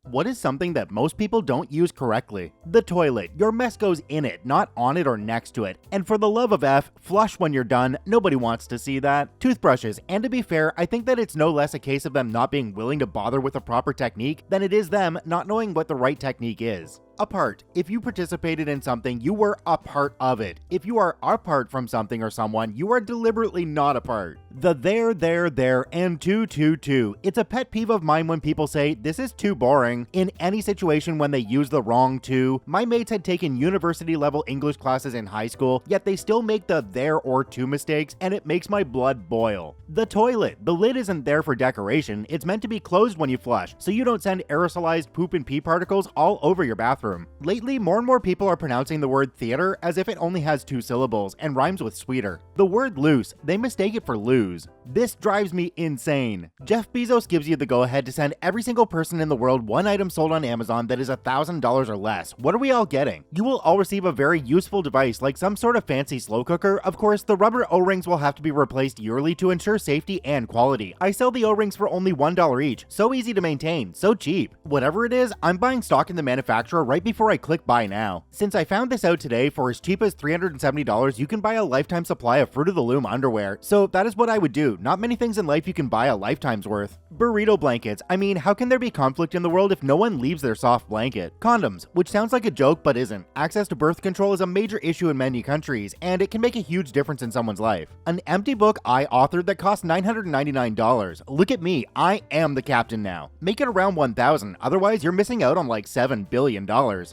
What is something that most people don't use correctly? The toilet. Your mess goes in it, not on it or next to it. And for the love of F, flush when you're done. Nobody wants to see that. Toothbrushes. And to be fair, I think that it's no less a case of them not being willing to bother with a proper technique than it is them not knowing what the right technique is. A part. If you participated in something, you were a part of it. If you are apart from something or someone, you are deliberately not a part. The there, and too. It's a pet peeve of mine when people say, this is too boring, in any situation when they use the wrong to. My mates had taken university-level English classes in high school, yet they still make the there or to mistakes, and it makes my blood boil. The toilet. The lid isn't there for decoration, it's meant to be closed when you flush, so you don't send aerosolized poop and pee particles all over your bathroom. Lately, more and more people are pronouncing the word theater as if it only has 2 syllables and rhymes with sweeter. The word loose, they mistake it for lose. This drives me insane. Jeff Bezos gives you the go-ahead to send every single person in the world one item sold on Amazon that is $1,000 or less. What are we all getting? You will all receive a very useful device like some sort of fancy slow cooker. Of course, the rubber O-rings will have to be replaced yearly to ensure safety and quality. I sell the O-rings for only $1 each. So easy to maintain, so cheap. Whatever it is, I'm buying stock in the manufacturer right before I click buy now. Since I found this out today, for as cheap as $370, you can buy a lifetime supply of Fruit of the Loom underwear. So that is what I would do. Not many things in life you can buy a lifetime's worth. Burrito blankets. I mean, how can there be conflict in the world if no one leaves their soft blanket? Condoms, which sounds like a joke but isn't. Access to birth control is a major issue in many countries, and it can make a huge difference in someone's life. An empty book I authored that cost $999. Look at me, I am the captain now. Make it around $1,000, otherwise you're missing out on like $7 billion.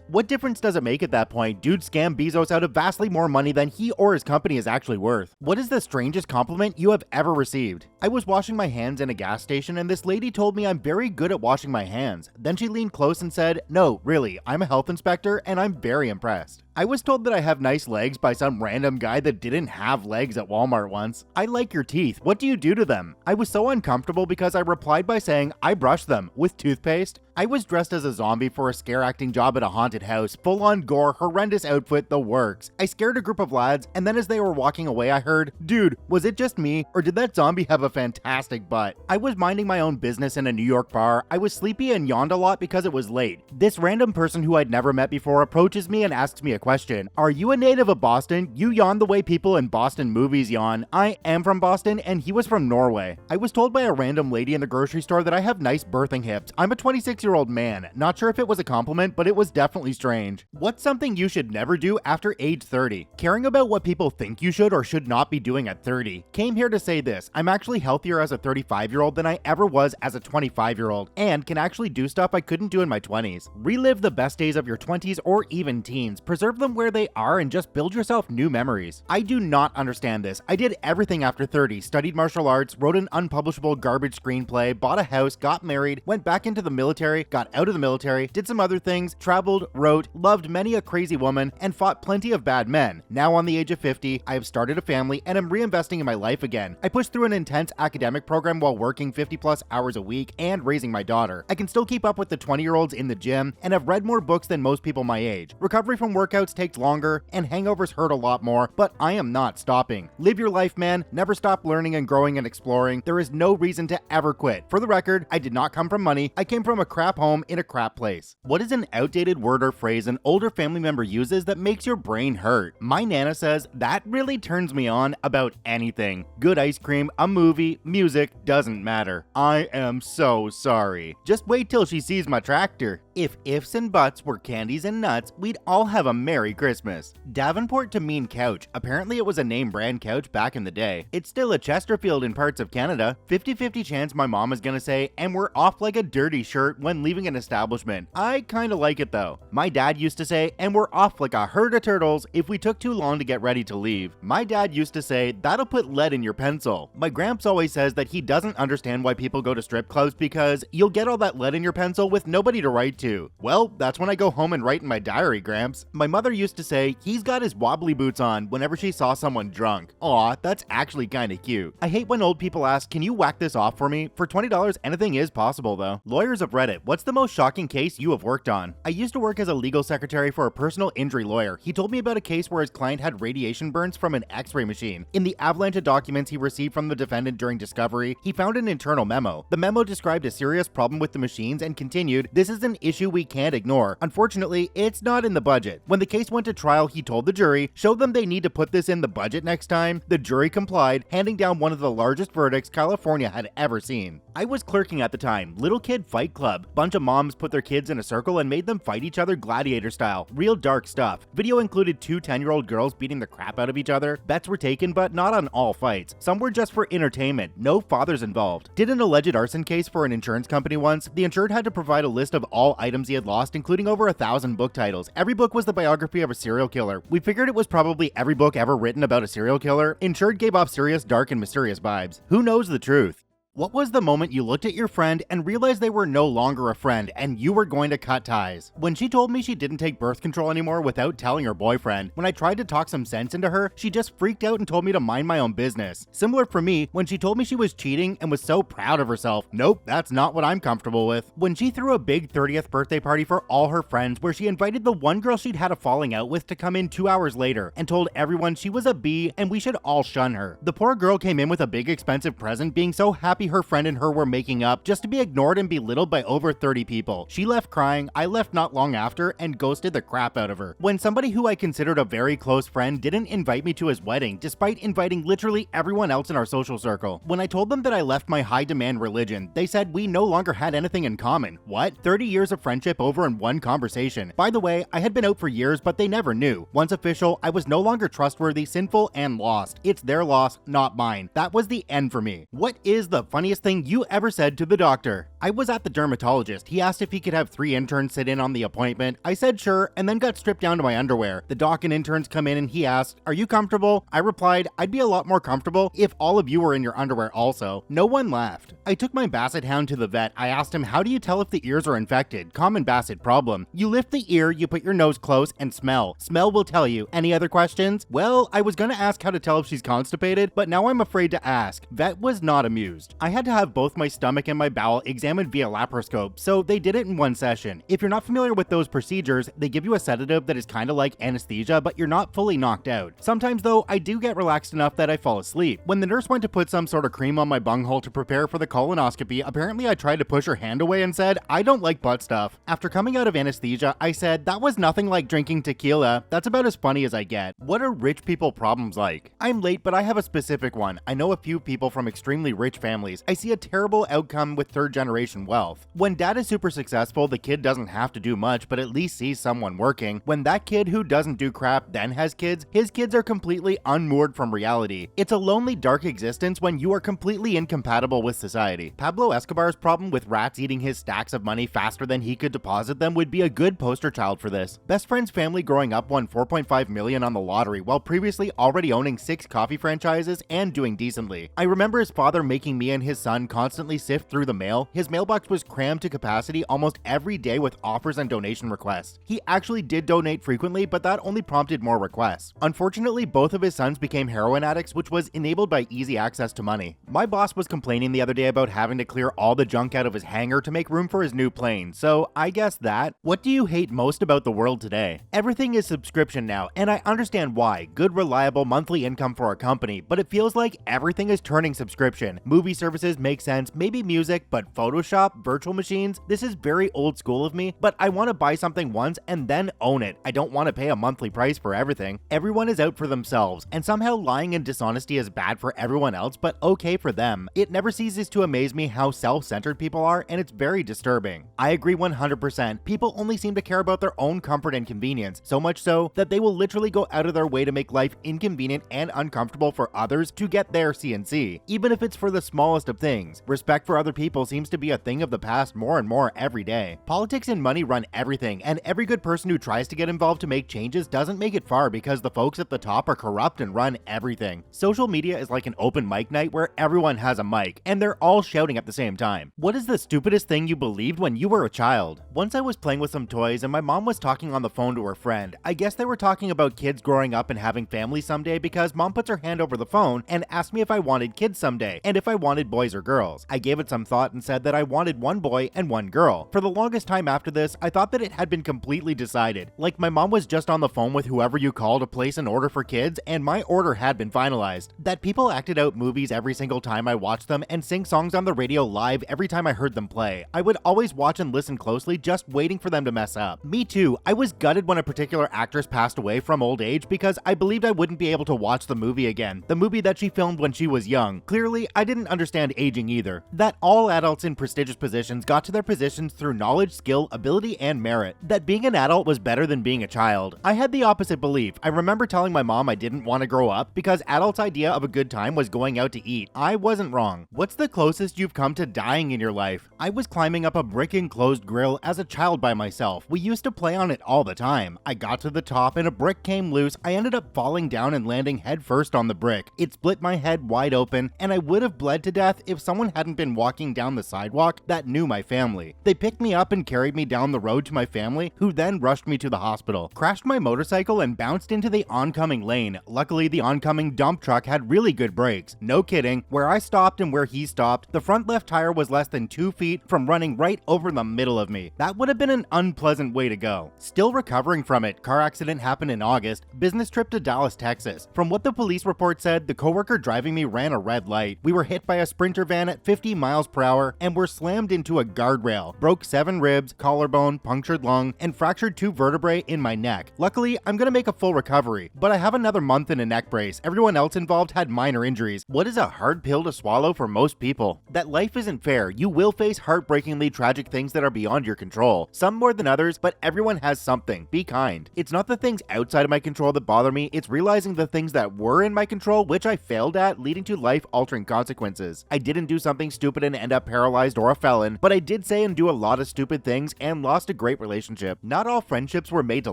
What difference does it make at that point? Dude scammed Bezos out of vastly more money than he or his company is actually worth. What is the strangest compliment you have ever received? I was washing my hands in a gas station and this lady told me I'm very good at washing my hands. Then she leaned close and said, "No, really, I'm a health inspector and I'm very impressed." I was told that I have nice legs by some random guy that didn't have legs at Walmart once. I like your teeth. What do you do to them? I was so uncomfortable because I replied by saying I brush them with toothpaste. I was dressed as a zombie for a scare acting job at a haunted house, full on gore, horrendous outfit, the works. I scared a group of lads, and then as they were walking away I heard, "Dude, was it just me, or did that zombie have a fantastic butt?" I was minding my own business in a New York bar. I was sleepy and yawned a lot because it was late. This random person who I'd never met before approaches me and asks me a question. "Are you a native of Boston? You yawn the way people in Boston movies yawn." I am from Boston, and he was from Norway. I was told by a random lady in the grocery store that I have nice birthing hips. I'm a 26-year-old man. Not sure if it was a compliment, but it was definitely strange. What's something you should never do after age 30? Caring about what people think you should or should not be doing at 30. Came here to say this. I'm actually healthier as a 35-year-old than I ever was as a 25-year-old, and can actually do stuff I couldn't do in my 20s. Relive the best days of your 20s or even teens. Preserve them where they are and just build yourself new memories. I do not understand this. I did everything after 30. Studied martial arts, wrote an unpublishable garbage screenplay, bought a house, got married, went back into the military, got out of the military, did some other things, traveled, wrote, loved many a crazy woman, and fought plenty of bad men. Now on the age of 50, I have started a family and am reinvesting in my life again. I pushed through an intense academic program while working 50 plus hours a week and raising my daughter. I can still keep up with the 20-year-olds in the gym and have read more books than most people my age. Recovery from workouts takes longer and hangovers hurt a lot more, but I am not stopping. Live your life, man. Never stop learning and growing and exploring. There is no reason to ever quit. For the record, I did not come from money. I came from a crap home in a crap place. What is an outdated word or phrase an older family member uses that makes your brain hurt? My Nana says, "That really turns me on about anything. Good ice cream, a movie, music, doesn't matter." I am so sorry. Just wait till she sees my tractor. If ifs and buts were candies and nuts, we'd all have a Merry Christmas. Davenport to mean couch. Apparently it was a name brand couch back in the day. It's still a Chesterfield in parts of Canada. 50-50 chance my mom is gonna say, "And we're off like a dirty shirt" when leaving an establishment. I kinda like it though. My dad used to say, "And we're off like a herd of turtles" if we took too long to get ready to leave. My dad used to say, "That'll put lead in your pencil." My gramps always says that he doesn't understand why people go to strip clubs because you'll get all that lead in your pencil with nobody to write to. Well, that's when I go home and write in my diary, Gramps. My mother mother used to say, "He's got his wobbly boots on," whenever she saw someone drunk. Aw, that's actually kinda cute. I hate when old people ask, "Can you whack this off for me?" For $20, anything is possible though. Lawyers of Reddit, what's the most shocking case you have worked on? I used to work as a legal secretary for a personal injury lawyer. He told me about a case where his client had radiation burns from an x-ray machine. In the avalanche of documents he received from the defendant during discovery, he found an internal memo. The memo described a serious problem with the machines and continued, "This is an issue we can't ignore. Unfortunately, it's not in the budget." When the case went to trial, he told the jury, "Show them they need to put this in the budget next time." The jury complied, handing down one of the largest verdicts California had ever seen. I was clerking at the time. Little kid fight club. Bunch of moms put their kids in a circle and made them fight each other gladiator style. Real dark stuff. Video included 2 10-year-old girls beating the crap out of each other. Bets were taken, but not on all fights. Some were just for entertainment. No fathers involved. Did an alleged arson case for an insurance company once. The insured had to provide a list of all items he had lost, including over 1,000 book titles. Every book was the biography of a serial killer. We figured it was probably every book ever written about a serial killer. Insured gave off serious, dark, and mysterious vibes. Who knows the truth? What was the moment you looked at your friend and realized they were no longer a friend and you were going to cut ties? When she told me she didn't take birth control anymore without telling her boyfriend. When I tried to talk some sense into her, she just freaked out and told me to mind my own business. Similar for me, when she told me she was cheating and was so proud of herself. Nope, that's not what I'm comfortable with. When she threw a big 30th birthday party for all her friends where she invited the one girl she'd had a falling out with to come in 2 hours later and told everyone she was a B and we should all shun her. The poor girl came in with a big expensive present, being so happy her friend and her were making up, just to be ignored and belittled by over 30 people. She left crying, I left not long after, and ghosted the crap out of her. When somebody who I considered a very close friend didn't invite me to his wedding, despite inviting literally everyone else in our social circle. When I told them that I left my high demand religion, they said we no longer had anything in common. What? 30 years of friendship over in one conversation. By the way, I had been out for years, but they never knew. Once official, I was no longer trustworthy, sinful, and lost. It's their loss, not mine. That was the end for me. What is the funniest thing you ever said to the doctor? I was at the dermatologist. He asked if he could have 3 interns sit in on the appointment. I said sure, and then got stripped down to my underwear. The doc and interns come in and he asked, "Are you comfortable?" I replied, "I'd be a lot more comfortable if all of you were in your underwear also." No one laughed. I took my basset hound to the vet. I asked him, "How do you tell if the ears are infected? Common basset problem. You lift the ear, you put your nose close, and smell. Smell will tell you." Any other questions? Well, I was gonna ask how to tell if she's constipated, but now I'm afraid to ask. Vet was not amused. I had to have both my stomach and my bowel examined via laparoscope, so they did it in one session. If you're not familiar with those procedures, they give you a sedative that is kind of like anesthesia, but you're not fully knocked out. Sometimes though, I do get relaxed enough that I fall asleep. When the nurse went to put some sort of cream on my bunghole to prepare for the colonoscopy, apparently I tried to push her hand away and said, "I don't like butt stuff." After coming out of anesthesia, I said, "That was nothing like drinking tequila. That's about as funny as I get." What are rich people problems like? I'm late, but I have a specific one. I know a few people from extremely rich families. I see a terrible outcome with 3rd generation wealth. When dad is super successful, the kid doesn't have to do much, but at least sees someone working. When that kid who doesn't do crap then has kids, his kids are completely unmoored from reality. It's a lonely, dark existence when you are completely incompatible with society. Pablo Escobar's problem with rats eating his stacks of money faster than he could deposit them would be a good poster child for this. Best friend's family growing up won $4.5 million on the lottery while previously already owning 6 coffee franchises and doing decently. I remember his father making me and his son constantly sift through the mail. His mailbox was crammed to capacity almost every day with offers and donation requests. He actually did donate frequently, but that only prompted more requests. Unfortunately, both of his sons became heroin addicts, which was enabled by easy access to money. My boss was complaining the other day about having to clear all the junk out of his hangar to make room for his new plane, so I guess that. What do you hate most about the world today? Everything is subscription now, and I understand why. Good, reliable monthly income for a company, but it feels like everything is turning subscription. Movie services make sense, maybe music, but Photoshop, virtual machines, this is very old school of me, but I want to buy something once and then own it. I don't want to pay a monthly price for everything. Everyone is out for themselves, and somehow lying and dishonesty is bad for everyone else, but okay for them. It never ceases to amaze me how self-centered people are, and it's very disturbing. I agree 100%. People only seem to care about their own comfort and convenience, so much so that they will literally go out of their way to make life inconvenient and uncomfortable for others to get their CNC, even if it's for the smallest smallest of things. Respect for other people seems to be a thing of the past more and more every day. Politics and money run everything, and every good person who tries to get involved to make changes doesn't make it far because the folks at the top are corrupt and run everything. Social media is like an open mic night where everyone has a mic, and they're all shouting at the same time. What is the stupidest thing you believed when you were a child? Once I was playing with some toys and my mom was talking on the phone to her friend. I guess they were talking about kids growing up and having families someday because mom puts her hand over the phone and asked me if I wanted kids someday and if I wanted boys or girls. I gave it some thought and said that I wanted one boy and one girl. For the longest time after this, I thought that it had been completely decided. Like my mom was just on the phone with whoever you call to place an order for kids and my order had been finalized. That people acted out movies every single time I watched them and sing songs on the radio live every time I heard them play. I would always watch and listen closely just waiting for them to mess up. Me too, I was gutted when a particular actress passed away from old age because I believed I wouldn't be able to watch the movie again. The movie that she filmed when she was young. Clearly, I didn't understand aging either. That all adults in prestigious positions got to their positions through knowledge, skill, ability, and merit. That being an adult was better than being a child. I had the opposite belief. I remember telling my mom I didn't want to grow up because adults' idea of a good time was going out to eat. I wasn't wrong. What's the closest you've come to dying in your life? I was climbing up a brick-enclosed grill as a child by myself. We used to play on it all the time. I got to the top and a brick came loose. I ended up falling down and landing headfirst on the brick. It split my head wide open and I would have bled to death if someone hadn't been walking down the sidewalk that knew my family. They picked me up and carried me down the road to my family, who then rushed me to the hospital. Crashed my motorcycle and bounced into the oncoming lane. Luckily, the oncoming dump truck had really good brakes. No kidding, where I stopped and where he stopped, the front left tire was less than 2 feet from running right over the middle of me. That would have been an unpleasant way to go. Still recovering from it. Car accident happened in August. Business trip to Dallas, Texas. From what the police report said, the coworker driving me ran a red light. We were hit by a Sprinter van at 50 miles per hour and were slammed into a guardrail. Broke 7 ribs, collarbone, punctured lung, and fractured 2 vertebrae in my neck. Luckily, I'm gonna make a full recovery, but I have another month in a neck brace. Everyone else involved had minor injuries. What is a hard pill to swallow for most people? That life isn't fair. You will face heartbreakingly tragic things that are beyond your control. Some more than others, but everyone has something. Be kind. It's not the things outside of my control that bother me, it's realizing the things that were in my control which I failed at, leading to life-altering consequences. I didn't do something stupid and end up paralyzed or a felon, but I did say and do a lot of stupid things and lost a great relationship. Not all friendships were made to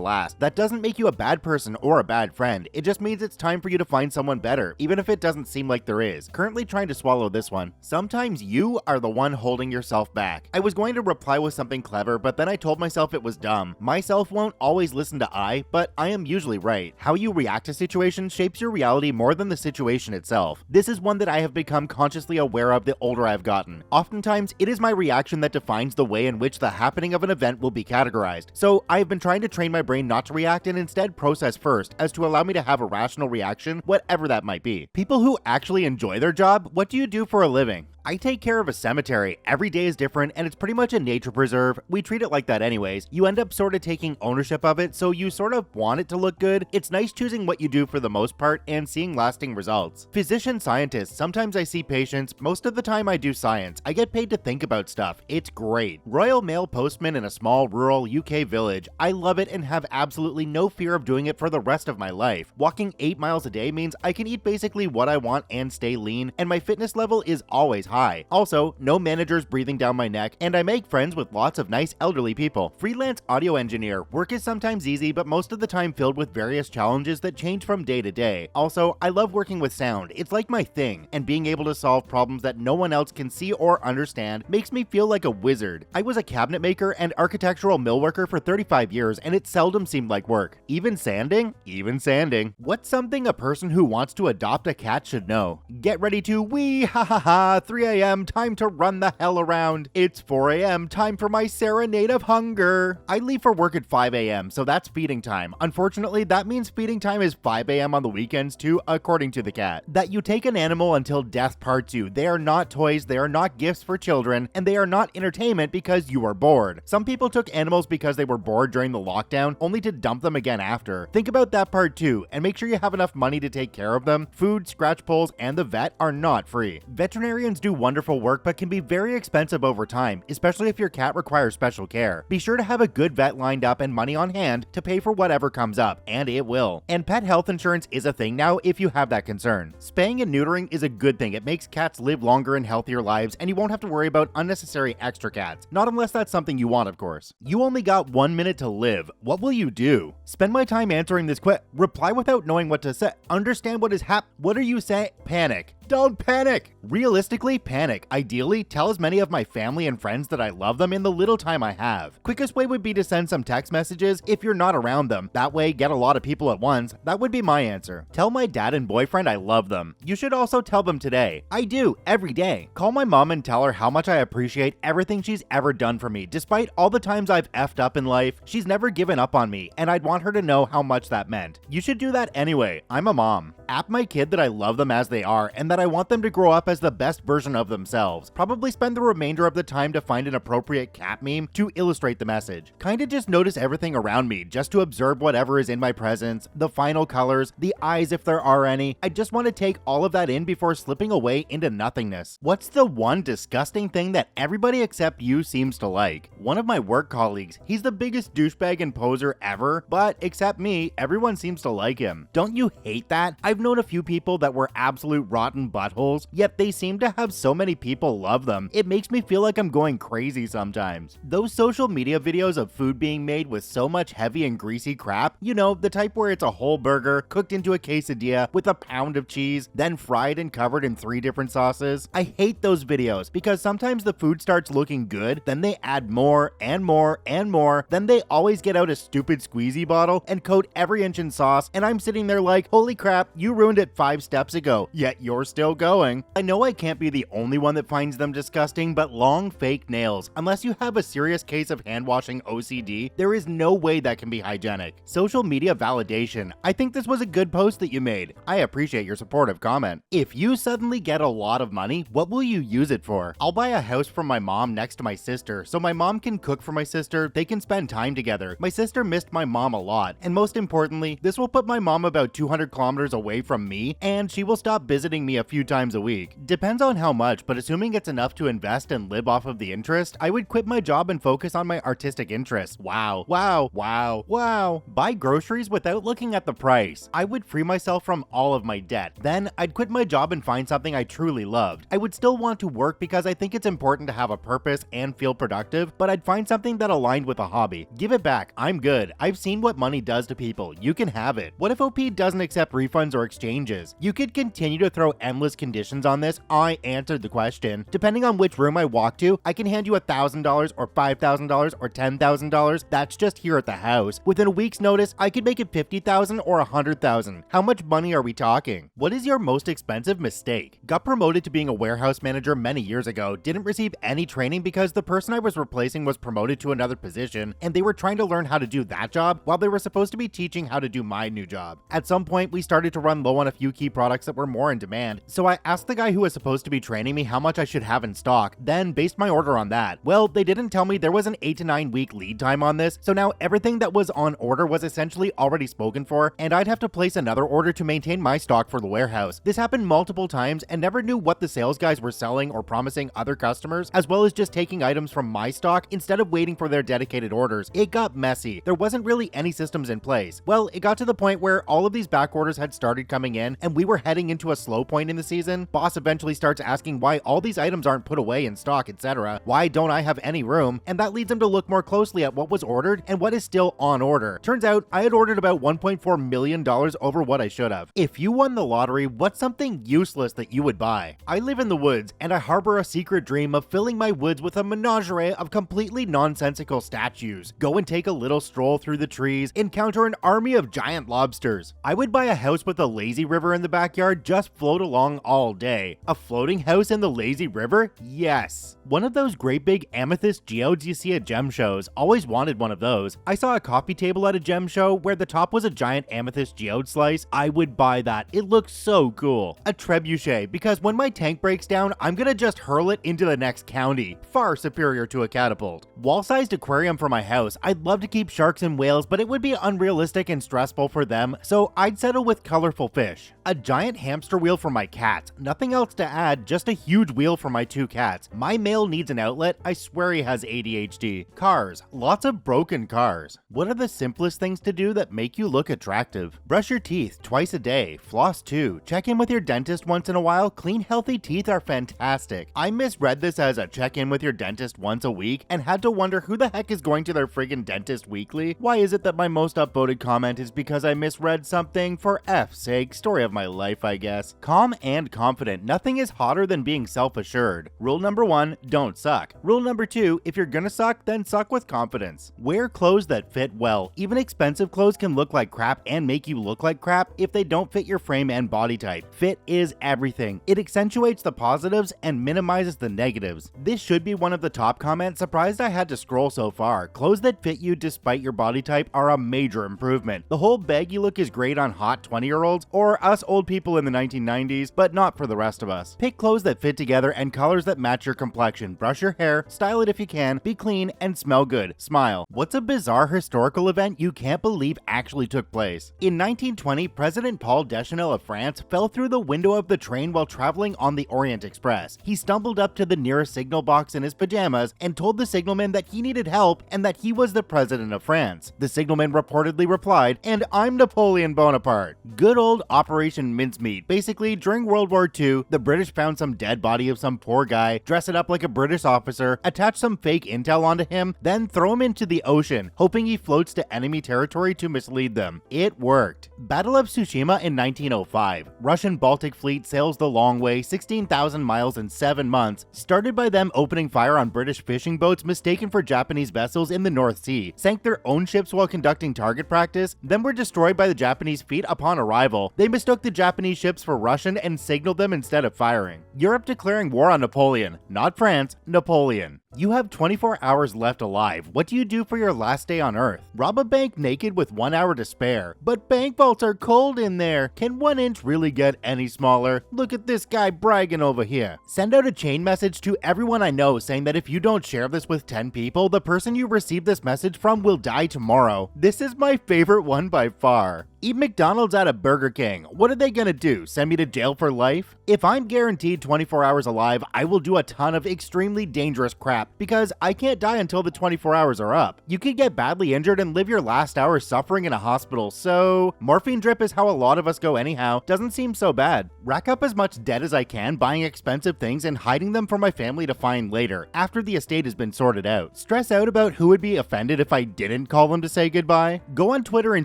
last. That doesn't make you a bad person or a bad friend. It just means it's time for you to find someone better, even if it doesn't seem like there is. Currently trying to swallow this one. Sometimes you are the one holding yourself back. I was going to reply with something clever, but then I told myself it was dumb. Myself won't always listen to I, but I am usually right. How you react to situations shapes your reality more than the situation itself. This is one that I have become consciously aware of the older I've gotten. Oftentimes, it is my reaction that defines the way in which the happening of an event will be categorized. So I have been trying to train my brain not to react and instead process first, as to allow me to have a rational reaction, whatever that might be. People who actually enjoy their job, what do you do for a living? I take care of a cemetery. Every day is different and it's pretty much a nature preserve. We treat it like that anyways. You end up sort of taking ownership of it, so you sort of want it to look good. It's nice choosing what you do for the most part and seeing lasting results. Physician scientist. Sometimes I see patients. Most of the time I do science. I get paid to think about stuff. It's great. Royal Mail postman in a small rural UK village. I love it and have absolutely no fear of doing it for the rest of my life. Walking 8 miles a day means I can eat basically what I want and stay lean, and my fitness level is always high. Also, no managers breathing down my neck, and I make friends with lots of nice elderly people. Freelance audio engineer. Work is sometimes easy, but most of the time filled with various challenges that change from day to day. Also, I love working with sound. It's like my thing, and being able to solve problems that no one else can see or understand makes me feel like a wizard. I was a cabinet maker and architectural millworker for 35 years, and it seldom seemed like work. Even sanding? Even sanding. What's something a person who wants to adopt a cat should know? Get ready to wee ha ha ha, 3 a.m. time to run the hell around. It's 4 a.m. time for my serenade of hunger. I leave for work at 5 a.m. so that's feeding time. Unfortunately, that means feeding time is 5 a.m. on the weekends too, according to the cat. That you take an animal until death parts you. They are not toys, they are not gifts for children, and they are not entertainment because you are bored. Some people took animals because they were bored during the lockdown, only to dump them again after. Think about that part too, and make sure you have enough money to take care of them. Food, scratch pulls, and the vet are not free. Veterinarians do do wonderful work but can be very expensive over time, especially if your cat requires special care. Be sure to have a good vet lined up and money on hand to pay for whatever comes up, and it will. And pet health insurance is a thing now if you have that concern. Spaying and neutering is a good thing. It makes cats live longer and healthier lives, and you won't have to worry about unnecessary extra cats. Not unless that's something you want, of course. You only got 1 minute to live. What will you do? Spend my time answering this quick. Reply without knowing what to say. Understand what is What are you saying? Panic. Don't panic! Realistically, panic. Ideally, tell as many of my family and friends that I love them in the little time I have. Quickest way would be to send some text messages if you're not around them. That way, get a lot of people at once. That would be my answer. Tell my dad and boyfriend I love them. You should also tell them today. I do, every day. Call my mom and tell her how much I appreciate everything she's ever done for me. Despite all the times I've effed up in life, she's never given up on me, and I'd want her to know how much that meant. You should do that anyway. I'm a mom. App my kid that I love them as they are, and that I want them to grow up as the best version of themselves. Probably spend the remainder of the time to find an appropriate cat meme to illustrate the message. Kinda just notice everything around me, just to observe whatever is in my presence, the final colors, the eyes if there are any. I just want to take all of that in before slipping away into nothingness. What's the one disgusting thing that everybody except you seems to like? One of my work colleagues, he's the biggest douchebag and poser ever, but except me, everyone seems to like him. Don't you hate that? I've known a few people that were absolute rotten buttholes, yet they seem to have so many people love them. It makes me feel like I'm going crazy sometimes. Those social media videos of food being made with so much heavy and greasy crap, you know, the type where it's a whole burger cooked into a quesadilla with a pound of cheese, then fried and covered in 3 different sauces. I hate those videos because sometimes the food starts looking good, then they add more and more and more, then they always get out a stupid squeezy bottle and coat every inch in sauce, and I'm sitting there like, holy crap, you ruined it 5 steps ago, yet you're still going. I know I can't be the only one that finds them disgusting, but long fake nails, unless you have a serious case of hand washing OCD, there is no way that can be hygienic. Social media validation. I think this was a good post that you made. I appreciate your supportive comment. If you suddenly get a lot of money, what will you use it for? I'll buy a house from my mom next to my sister, so my mom can cook for my sister, they can spend time together. My sister missed my mom a lot, and most importantly, this will put my mom about 200 kilometers away from me, and she will stop visiting me a few times a week. Depends on how much, but assuming it's enough to invest and live off of the interest, I would quit my job and focus on my artistic interests. Wow. Wow. Wow. Wow. Buy groceries without looking at the price. I would free myself from all of my debt. Then I'd quit my job and find something I truly loved. I would still want to work because I think it's important to have a purpose and feel productive, but I'd find something that aligned with a hobby. Give it back. I'm good. I've seen what money does to people. You can have it. What if OP doesn't accept refunds or exchanges? You could continue to throw endless conditions on this. I answered the question. Depending on which room I walk to, I can hand you $1,000 or $5,000 or $10,000. That's just here at the house. Within a week's notice, I could make it $50,000 or $100,000. How much money are we talking? What is your most expensive mistake? Got promoted to being a warehouse manager many years ago, didn't receive any training because the person I was replacing was promoted to another position, and they were trying to learn how to do that job while they were supposed to be teaching how to do my new job. At some point, we started to run low on a few key products that were more in demand, so I asked the guy who was supposed to be training me how much I should have in stock, then based my order on that. Well, they didn't tell me there was an 8 to 9 week lead time on this, so now everything that was on order was essentially already spoken for, and I'd have to place another order to maintain my stock for the warehouse. This happened multiple times and never knew what the sales guys were selling or promising other customers, as well as just taking items from my stock instead of waiting for their dedicated orders. It got messy. There wasn't really any systems in place. Well, it got to the point where all of these back orders had started coming in and we were heading into a slow point in the season. Boss eventually starts asking why all these items aren't put away in stock, etc. Why don't I have any room? And that leads him to look more closely at what was ordered and what is still on order. Turns out I had ordered about $1.4 million over what I should have. If you won the lottery, what's something useless that you would buy? I live in the woods and I harbor a secret dream of filling my woods with a menagerie of completely nonsensical statues. Go and take a little stroll through the trees, encounter an army of giant lobsters. I would buy a house with a lazy river in the backyard, just float along all day. A floating house in the lazy river? Yes. One of those great big amethyst geodes you see at gem shows. Always wanted one of those. I saw a coffee table at a gem show where the top was a giant amethyst geode slice. I would buy that. It looks so cool. A trebuchet, because when my tank breaks down, I'm gonna just hurl it into the next county. Far superior to a catapult. Wall-sized aquarium for my house. I'd love to keep sharks and whales, but it would be unrealistic and stressful for them, so I'd settle with colorful colorful fish. A giant hamster wheel for my cats. Nothing else to add, just a huge wheel for my 2 cats. My male needs an outlet. I swear he has ADHD. Cars. Lots of broken cars. What are the simplest things to do that make you look attractive? Brush your teeth twice a day. Floss too. Check in with your dentist once in a while. Clean, healthy teeth are fantastic. I misread this as a check in with your dentist once a week and had to wonder who the heck is going to their friggin' dentist weekly. Why is it that my most upvoted comment is because I misread something? For F's sake, story of my life, I guess. Calm and confident. Nothing is hotter than being self-assured. Rule number 1, don't suck. Rule number 2, if you're gonna suck, then suck with confidence. Wear clothes that fit well. Even expensive clothes can look like crap and make you look like crap if they don't fit your frame and body type. Fit is everything. It accentuates the positives and minimizes the negatives. This should be one of the top comments. Surprised I had to scroll so far. Clothes that fit you despite your body type are a major improvement. The whole baggy look is great on hot 20-year-olds or us old people in the 1990s, but not for the rest of us. Pick clothes that fit together and colors that match your complexion. Brush your hair, style it if you can, be clean, and smell good. Smile. What's a bizarre historical event you can't believe actually took place? In 1920, President Paul Deschanel of France fell through the window of the train while traveling on the Orient Express. He stumbled up to the nearest signal box in his pajamas and told the signalman that he needed help and that he was the president of France. The signalman reportedly replied, "And I'm Napoleon Bonaparte." Good old Operation Mincemeat. Basically, during World War II, the British found some dead body of some poor guy, dress it up like a British officer, attach some fake intel onto him, then throw him into the ocean, hoping he floats to enemy territory to mislead them. It worked. Battle of Tsushima in 1905. Russian Baltic Fleet sails the long way, 16,000 miles in 7 months, started by them opening fire on British fishing boats mistaken for Japanese vessels in the North Sea, sank their own ships while conducting target practice, then were destroyed by the Japanese fleet upon arrival. They mistook the Japanese ships for Russian and signaled them instead of firing. Europe declaring war on Napoleon. Not France, Napoleon. You have 24 hours left alive. What do you do for your last day on Earth? Rob a bank naked with 1 hour to spare. But bank vaults are cold in there. Can 1 inch really get any smaller? Look at this guy bragging over here. Send out a chain message to everyone I know saying that if you don't share this with 10 people, the person you receive this message from will die tomorrow. This is my favorite one by far. Eat McDonald's at a Burger King. What are they gonna do? Send me to jail for life? If I'm guaranteed 24 hours alive, I will do a ton of extremely dangerous crap because I can't die until the 24 hours are up. You could get badly injured and live your last hours suffering in a hospital, so morphine drip is how a lot of us go anyhow. Doesn't seem so bad. Rack up as much debt as I can buying expensive things and hiding them for my family to find later, after the estate has been sorted out. Stress out about who would be offended if I didn't call them to say goodbye? Go on Twitter and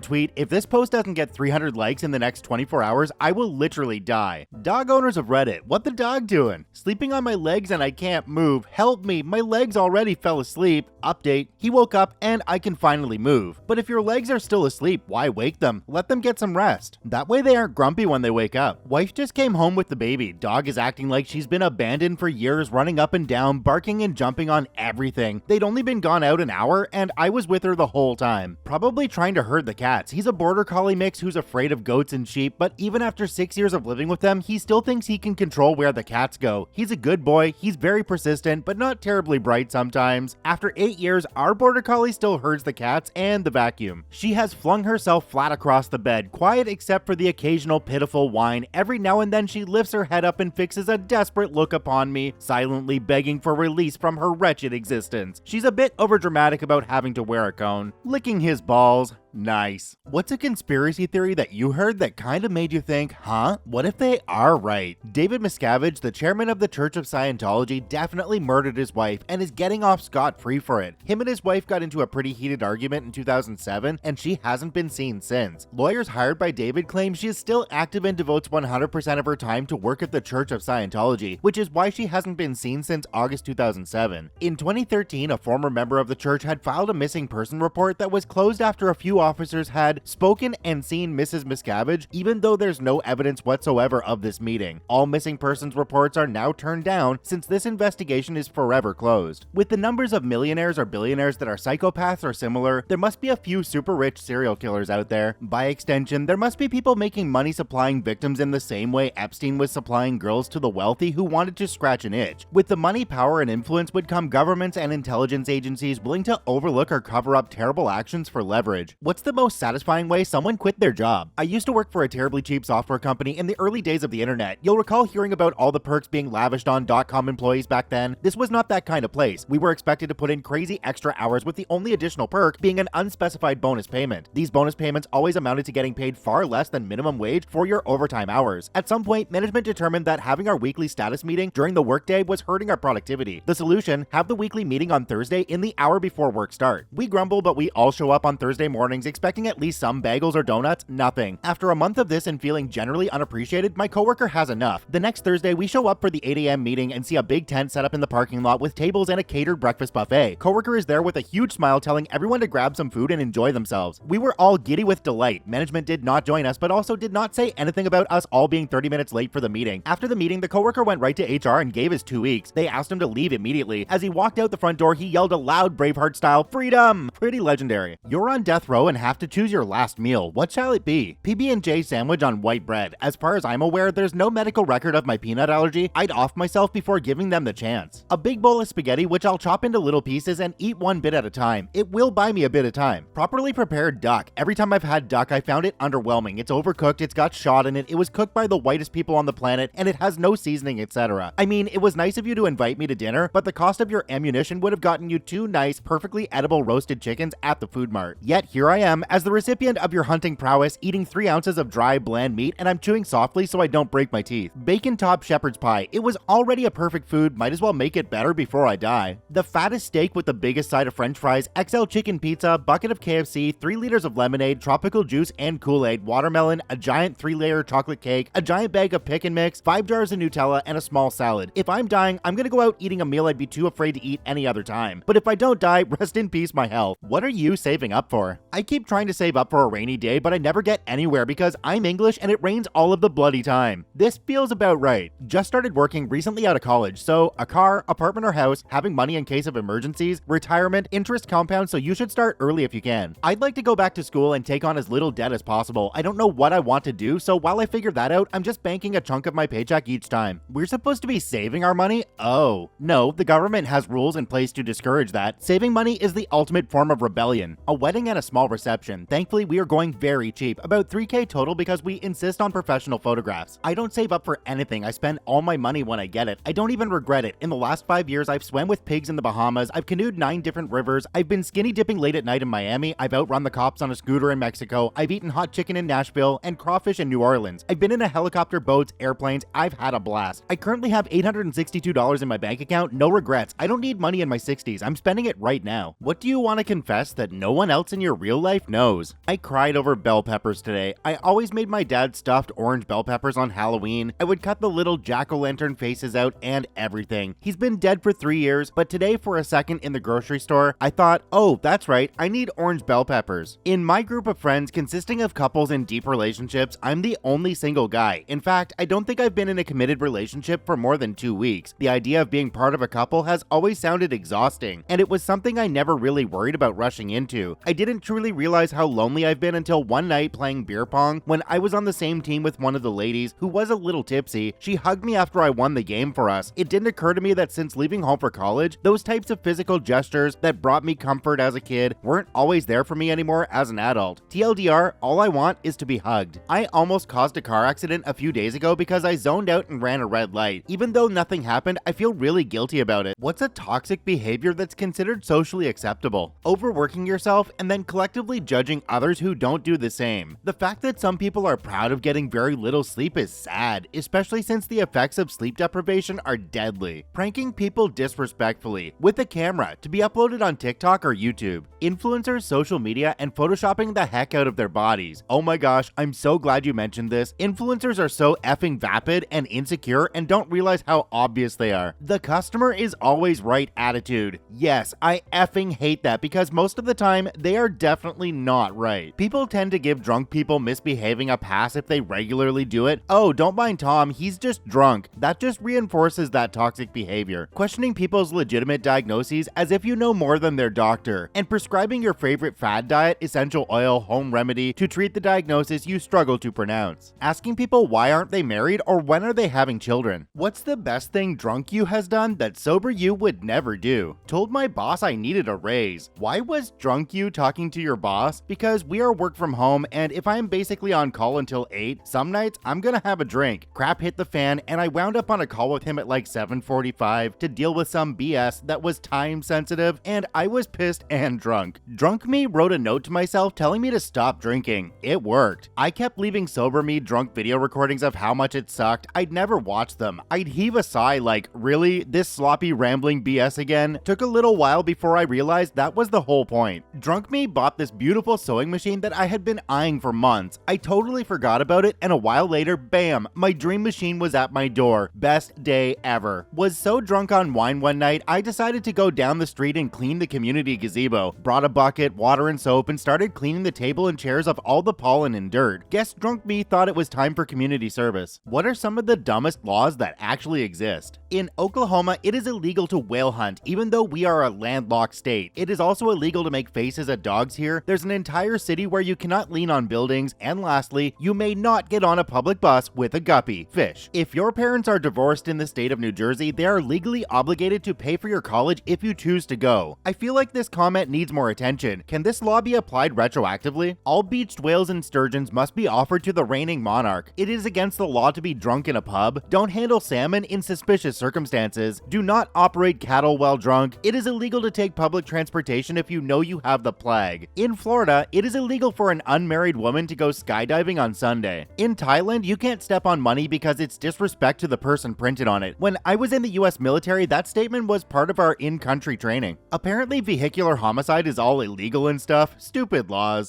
tweet, "If this post doesn't get 300 likes in the next 24 hours, I will literally die." Dog owners of Reddit, what the dog doing? Sleeping on my legs and I can't move. Help me, my legs already fell asleep. Update, he woke up and I can finally move. But if your legs are still asleep, why wake them? Let them get some rest. That way they aren't grumpy when they wake up. Wife just came home with the baby. Dog is acting like she's been abandoned for years, running up and down, barking and jumping on everything. They'd only been gone out an hour and I was with her the whole time. Probably trying to herd the cats. He's a border collie mix who's afraid of goats and sheep, but even after 6 years of living with them, he still thinks he can control where the cats go. He's a good boy, he's very persistent, but not terribly bright sometimes. After 8 years, our border collie still herds the cats and the vacuum. She has flung herself flat across the bed, quiet except for the occasional pitiful whine. Every now and then she lifts her head up and fixes a desperate look upon me, silently begging for release from her wretched existence. She's a bit overdramatic about having to wear a cone. Licking his balls. Nice. What's a conspiracy theory that you heard that kind of made you think, huh? What if they are right? David Miscavige, the chairman of the Church of Scientology, definitely murdered his wife and is getting off scot-free for it. Him and his wife got into a pretty heated argument in 2007 and she hasn't been seen since. Lawyers hired by David claim she is still active and devotes 100% of her time to work at the Church of Scientology, which is why she hasn't been seen since August 2007. In 2013, a former member of the church had filed a missing person report that was closed after a few officers had spoken and seen Mrs. Miscavige, even though there's no evidence whatsoever of this meeting. All missing persons reports are now turned down since this investigation is forever closed. With the numbers of millionaires or billionaires that are psychopaths or similar, there must be a few super rich serial killers out there. By extension, there must be people making money supplying victims in the same way Epstein was supplying girls to the wealthy who wanted to scratch an itch. With the money, power, and influence would come governments and intelligence agencies willing to overlook or cover up terrible actions for leverage. What's the most satisfying way someone quit their job? I used to work for a terribly cheap software company in the early days of the internet. You'll recall hearing about all the perks being lavished on .com employees back then. This was not that kind of place. We were expected to put in crazy extra hours with the only additional perk being an unspecified bonus payment. These bonus payments always amounted to getting paid far less than minimum wage for your overtime hours. At some point, management determined that having our weekly status meeting during the workday was hurting our productivity. The solution: have the weekly meeting on Thursday in the hour before work start. We grumble, but we all show up on Thursday mornings expecting at least some bagels or donuts. Nothing. After a month of this and feeling generally unappreciated, my coworker has enough. The next Thursday, we show up for the 8 a.m. meeting and see a big tent set up in the parking lot with tables and a catered breakfast buffet. Coworker is there with a huge smile telling everyone to grab some food and enjoy themselves. We were all giddy with delight. Management did not join us, but also did not say anything about us all being 30 minutes late for the meeting. After the meeting, the coworker went right to HR and gave his 2 weeks. They asked him to leave immediately. As he walked out the front door, he yelled a loud Braveheart style, "Freedom!" Pretty legendary. You're on death row and have to choose your last meal. What shall it be? PB&J sandwich on white bread. As far as I'm aware, there's no medical record of my peanut allergy. I'd off myself before giving them the chance. A big bowl of spaghetti, which I'll chop into little pieces and eat one bit at a time. It will buy me a bit of time. Properly prepared duck. Every time I've had duck, I found it underwhelming. It's overcooked, it's got shot in it, it was cooked by the whitest people on the planet, and it has no seasoning, etc. I mean, it was nice of you to invite me to dinner, but the cost of your ammunition would have gotten you 2 nice, perfectly edible roasted chickens at the food mart. Yet here I am, as the recipient of your hunting prowess, eating 3 ounces of dry, bland meat, and I'm chewing softly so I don't break my teeth. Bacon top shepherd's pie. It was already a perfect food, might as well make it better before I die. The fattest steak with the biggest side of french fries, XL chicken pizza, bucket of KFC, 3 liters of lemonade, tropical juice and Kool-Aid, watermelon, a giant 3-layer chocolate cake, a giant bag of pick and mix, 5 jars of Nutella, and a small salad. If I'm dying, I'm gonna go out eating a meal I'd be too afraid to eat any other time. But if I don't die, rest in peace my health. What are you saving up for? I keep trying to save up for a rainy day, but I never get anywhere because I'm English and it rains all of the bloody time. This feels about right. Just started working recently out of college, so a car, apartment or house, having money in case of emergencies, retirement, interest compound, so you should start early if you can. I'd like to go back to school and take on as little debt as possible. I don't know what I want to do, so while I figure that out, I'm just banking a chunk of my paycheck each time. We're supposed to be saving our money? Oh. No, the government has rules in place to discourage that. Saving money is the ultimate form of rebellion. A wedding and a small reception. Thankfully, we are going very cheap, about $3K total because we insist on professional photographs. I don't save up for anything. I spend all my money when I get it. I don't even regret it. In the last 5 years, I've swam with pigs in the Bahamas, I've canoed 9 different rivers, I've been skinny dipping late at night in Miami, I've outrun the cops on a scooter in Mexico, I've eaten hot chicken in Nashville, and crawfish in New Orleans. I've been in a helicopter, boats, airplanes, I've had a blast. I currently have $862 in my bank account, no regrets. I don't need money in my 60s, I'm spending it right now. What do you want to confess that no one else in your real life knows? I cried over bell peppers today. I always made my dad stuffed orange bell peppers on Halloween. I would cut the little jack-o'-lantern faces out and everything. He's been dead for 3 years, but today for a second in the grocery store, I thought, oh, that's right, I need orange bell peppers. In my group of friends consisting of couples in deep relationships, I'm the only single guy. In fact, I don't think I've been in a committed relationship for more than 2 weeks. The idea of being part of a couple has always sounded exhausting, and it was something I never really worried about rushing into. I didn't truly realize how lonely I've been until one night playing beer pong when I was on the same team with one of the ladies who was a little tipsy. She hugged me after I won the game for us. It didn't occur to me that since leaving home for college, those types of physical gestures that brought me comfort as a kid weren't always there for me anymore as an adult. TLDR, all I want is to be hugged. I almost caused a car accident a few days ago because I zoned out and ran a red light. Even though nothing happened, I feel really guilty about it. What's a toxic behavior that's considered socially acceptable? Overworking yourself and then collectively judging others who don't do the same. The fact that some people are proud of getting very little sleep is sad, especially since the effects of sleep deprivation are deadly. Pranking people disrespectfully with a camera to be uploaded on TikTok or YouTube. Influencers, social media, and photoshopping the heck out of their bodies. Oh my gosh, I'm so glad you mentioned this. Influencers are so effing vapid and insecure and don't realize how obvious they are. The customer is always right attitude. Yes, I effing hate that because most of the time they are definitely not right. People tend to give drunk people misbehaving a pass if they regularly do it. Oh, don't mind Tom, he's just drunk. That just reinforces that toxic behavior. Questioning people's legitimate diagnoses as if you know more than their doctor, and prescribing your favorite fad diet, essential oil, home remedy to treat the diagnosis you struggle to pronounce. Asking people why aren't they married or when are they having children. What's the best thing drunk you has done that sober you would never do? Told my boss I needed a raise. Why was drunk you talking to your boss because we are work from home, and if I am basically on call until 8, some nights I'm gonna have a drink. Crap hit the fan, and I wound up on a call with him at like 7:45 to deal with some BS that was time sensitive, and I was pissed and drunk. Drunk me wrote a note to myself telling me to stop drinking. It worked. I kept leaving sober me drunk video recordings of how much it sucked. I'd never watch them. I'd heave a sigh like, really? This sloppy rambling BS again? Took a little while before I realized that was the whole point. Drunk me bought this beautiful sewing machine that I had been eyeing for months. I totally forgot about it, and a while later, bam, my dream machine was at my door. Best day ever. Was so drunk on wine one night, I decided to go down the street and clean the community gazebo. Brought a bucket, water, and soap and started cleaning the table and chairs of all the pollen and dirt. Guess drunk me thought it was time for community service. What are some of the dumbest laws that actually exist? In Oklahoma, it is illegal to whale hunt, even though we are a landlocked state. It is also illegal to make faces at dogs here. There's an entire city where you cannot lean on buildings, and lastly, you may not get on a public bus with a guppy. Fish. If your parents are divorced in the state of New Jersey, they are legally obligated to pay for your college if you choose to go. I feel like this comment needs more attention. Can this law be applied retroactively? All beached whales and sturgeons must be offered to the reigning monarch. It is against the law to be drunk in a pub. Don't handle salmon in suspicious circumstances. Do not operate cattle while drunk. It is illegal to take public transportation if you know you have the plague. In Florida, it is illegal for an unmarried woman to go skydiving on Sunday. In Thailand, you can't step on money because it's disrespect to the person printed on it. When I was in the US military, that statement was part of our in-country training. Apparently, vehicular homicide is all illegal and stuff. Stupid laws.